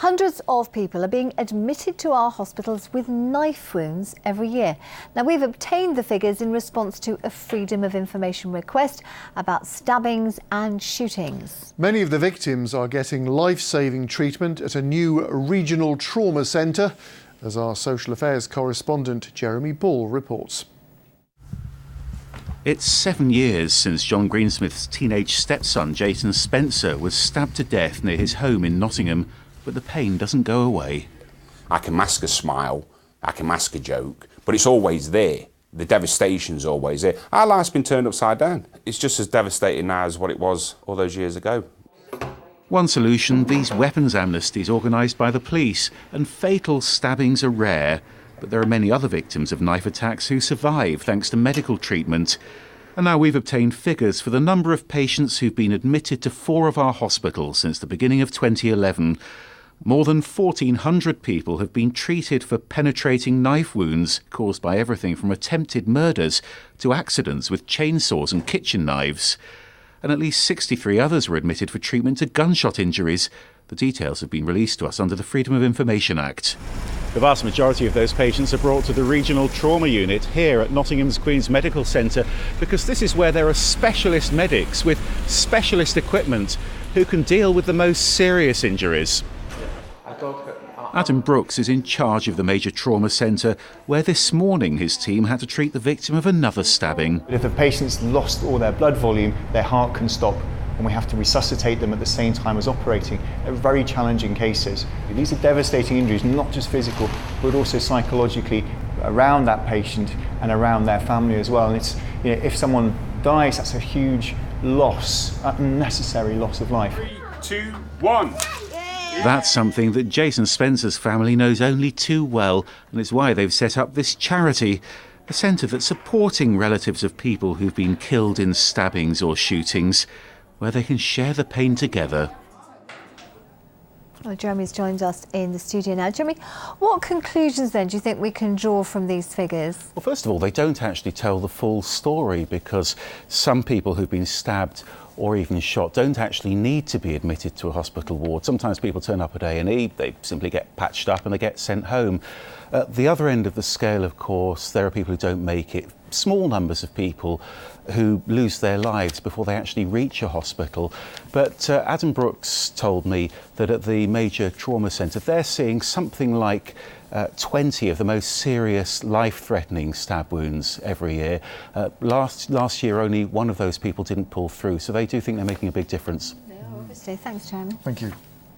Hundreds of people are being admitted to our hospitals with knife wounds every year. Now, we've obtained the figures in response to a Freedom of Information request about stabbings and shootings. Many of the victims are getting life-saving treatment at a new regional trauma centre, as our social affairs correspondent Jeremy Ball reports. It's 7 years since John Greensmith's teenage stepson, Jason Spencer, was stabbed to death near his home in Nottingham, but the pain doesn't go away. I can mask a smile, I can mask a joke, but it's always there. The devastation's always there. Our life's been turned upside down. It's just as devastating now as what it was all those years ago. One solution, these weapons amnesties organised by the police, and fatal stabbings are rare. But there are many other victims of knife attacks who survive thanks to medical treatment. And now we've obtained figures for the number of patients who've been admitted to 4 of our hospitals since the beginning of 2011. More than 1,400 people have been treated for penetrating knife wounds caused by everything from attempted murders to accidents with chainsaws and kitchen knives. And at least 63 others were admitted for treatment to gunshot injuries. The details have been released to us under the Freedom of Information Act. The vast majority of those patients are brought to the regional trauma unit here at Nottingham's Queen's Medical Centre because this is where there are specialist medics with specialist equipment who can deal with the most serious injuries. Adam Brooks is in charge of the major trauma centre, where this morning his team had to treat the victim of another stabbing. If a patient's lost all their blood volume, their heart can stop, and we have to resuscitate them at the same time as operating. They're very challenging cases. These are devastating injuries, not just physical, but also psychologically around that patient and around their family as well. And it's, if someone dies, that's a huge loss, unnecessary loss of life. 3, 2, 1. That's something that Jason Spencer's family knows only too well, and it's why they've set up this charity, a centre that's supporting relatives of people who've been killed in stabbings or shootings, where they can share the pain together. Well, Jeremy's joined us in the studio now. Jeremy, what conclusions then do you think we can draw from these figures? Well, first of all, they don't actually tell the full story, because some people who've been stabbed or even shot don't actually need to be admitted to a hospital ward. Sometimes people turn up at A&E, they simply get patched up and they get sent home. At the other end of the scale, of course, there are people who don't make it. Small numbers of people who lose their lives before they actually reach a hospital. But Adam Brooks told me that at the major trauma centre, they're seeing something like 20 of the most serious, life-threatening stab wounds every year. Last year, only one of those people didn't pull through, so they do think they're making a big difference. Yeah, obviously. Thanks, Jeremy. Thank you.